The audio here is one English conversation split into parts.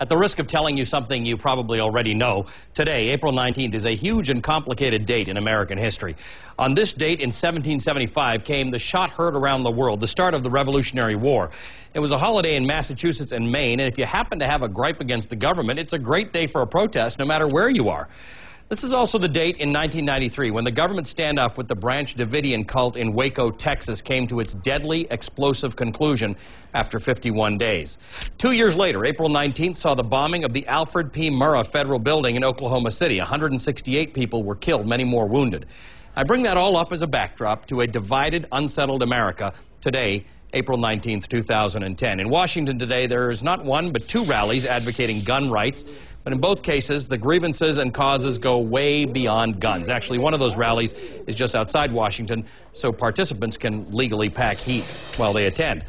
At the risk of telling you something you probably already know, today, April 19th, is a huge and complicated date in American history. On this date in 1775 came the shot heard around the world, the start of the Revolutionary War. It was a holiday in Massachusetts and Maine, and if you happen to have a gripe against the government, it's a great day for a protest no matter where you are. This is also the date in 1993 when the government standoff with the Branch Davidian cult in Waco, Texas came to its deadly, explosive conclusion after 51 days. 2 years later, April 19th saw the bombing of the Alfred P. Murrah Federal Building in Oklahoma City. 168 people were killed, many more wounded. I bring that all up as a backdrop to a divided, unsettled America today, April 19th, 2010. In Washington today, there is not one but two rallies advocating gun rights. But in both cases, the grievances and causes go way beyond guns. Actually, one of those rallies is just outside Washington, so participants can legally pack heat while they attend.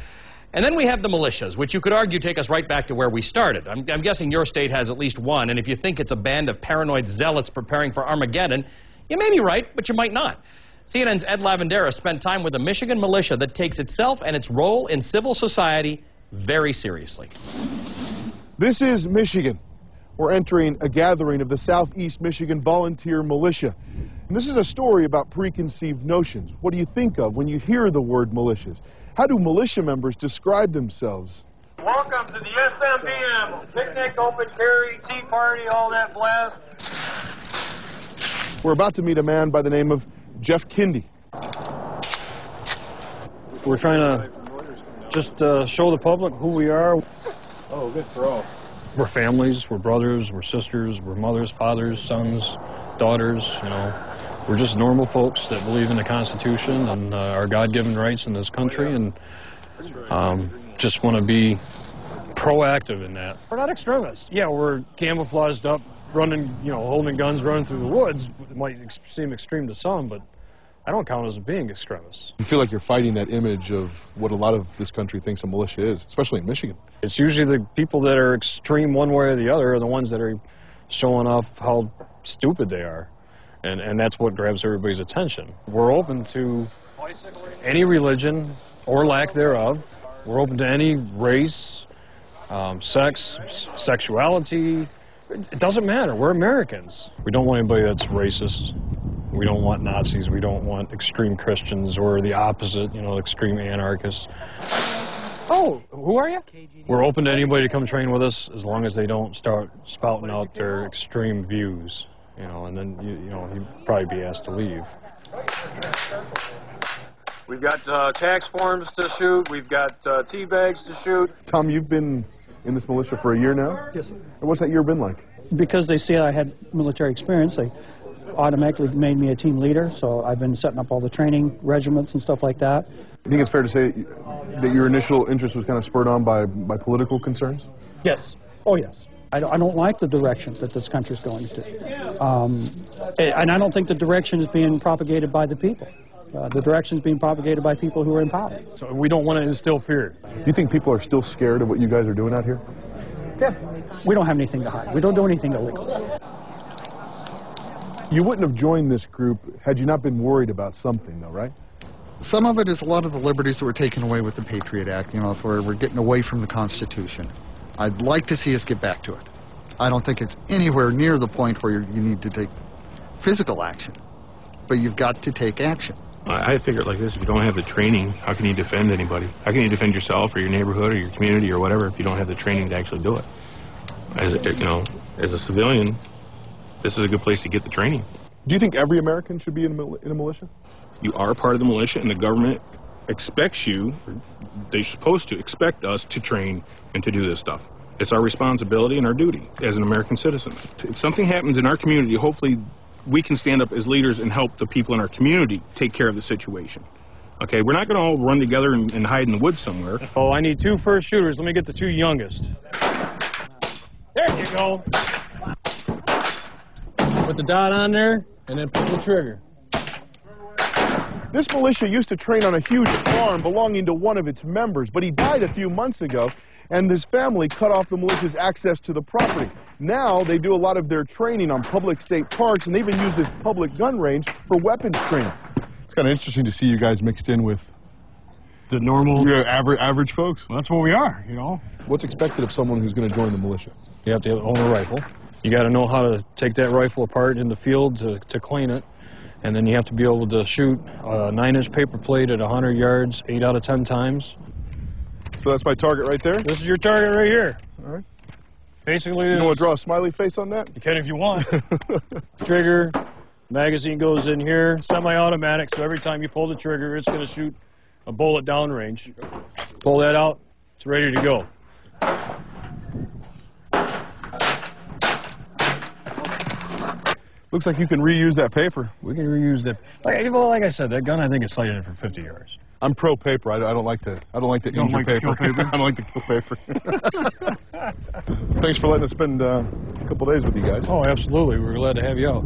And then we have the militias, which you could argue take us right back to where we started. I'm guessing your state has at least one, and if you think it's a band of paranoid zealots preparing for Armageddon, you may be right, but you might not. CNN's Ed Lavandera spent time with a Michigan militia that takes itself and its role in civil society very seriously. This is Michigan. We're entering a gathering of the Southeast Michigan Volunteer Militia. And this is a story about preconceived notions. What do you think of when you hear the word militias? How do militia members describe themselves? Welcome to the Smvm. Picnic, open carry, tea party, all that blast. We're about to meet a man by the name of Jeff Kindy. We're trying to just show the public who we are. Oh, good throw. We're families, we're brothers, we're sisters, we're mothers, fathers, sons, daughters, you know. We're just normal folks that believe in the Constitution and our God-given rights in this country, and just want to be proactive in that. We're not extremists. Yeah, we're camouflaged up, running, you know, holding guns, running through the woods. It might seem extreme to some, but I don't count as being extremists. You feel like you're fighting that image of what a lot of this country thinks a militia is, especially in Michigan. It's usually the people that are extreme one way or the other are the ones that are showing off how stupid they are. And that's what grabs everybody's attention. We're open to any religion or lack thereof. We're open to any race, sex, sexuality. It doesn't matter. We're Americans. We don't want anybody that's racist. We don't want Nazis. We don't want extreme Christians or the opposite, you know, extreme anarchists. Oh, who are you? We're open to anybody to come train with us as long as they don't start spouting out their extreme views, you know, and then, you know, he'd probably be asked to leave. We've got tax forms to shoot. We've got tea bags to shoot. Tom, you've been in this militia for a year now? Yes, sir. And what's that year been like? Because they see I had military experience, they automatically made me a team leader, so I've been setting up all the training regiments and stuff like that. You think it's fair to say that your initial interest was kind of spurred on by political concerns? Yes. Oh, yes. I don't like the direction that this country's going to. And I don't think the direction is being propagated by the people. The direction is being propagated by people who are in power. So we don't want to instill fear. Do you think people are still scared of what you guys are doing out here? Yeah. We don't have anything to hide. We don't do anything illegal. You wouldn't have joined this group had you not been worried about something, though, right? Some of it is a lot of the liberties that were taken away with the Patriot Act, you know, if we're getting away from the Constitution. I'd like to see us get back to it. I don't think it's anywhere near the point where you need to take physical action, but you've got to take action. I figure it like this: if you don't have the training, how can you defend anybody? How can you defend yourself or your neighborhood or your community or whatever if you don't have the training to actually do it? As a civilian, this is a good place to get the training. Do you think every American should be in a militia? You are part of the militia, and the government expects you, they're supposed to expect us to train and to do this stuff. It's our responsibility and our duty as an American citizen. If something happens in our community, hopefully we can stand up as leaders and help the people in our community take care of the situation. Okay, we're not going to all run together and hide in the woods somewhere. Oh, I need 2 first shooters. Let me get the 2 youngest. There you go. Put the dot on there, and then pull the trigger. This militia used to train on a huge farm belonging to one of its members, but he died a few months ago, and his family cut off the militia's access to the property. Now they do a lot of their training on public state parks, and they even use this public gun range for weapons training. It's kind of interesting to see you guys mixed in with The normal. Yeah, average folks. Well, that's what we are, you know. What's expected of someone who's going to join the militia? You have to own a rifle. You got to know how to take that rifle apart in the field to clean it. And then you have to be able to shoot a 9-inch paper plate at 100 yards, 8 out of 10 times. So that's my target right there? This is your target right here. All right. Basically, You want to draw a smiley face on that? you can if you want. Trigger, magazine goes in here, semi-automatic, so every time you pull the trigger, it's going to shoot a bullet downrange. Pull that out, it's ready to go. Looks like you can reuse that paper. We can reuse that. Like I said, that gun I think is sighted in for 50 yards. I'm pro paper. I don't like to don't like to kill paper? I don't like to kill paper. Thanks for letting us spend a couple days with you guys. Oh, absolutely. We're glad to have you out.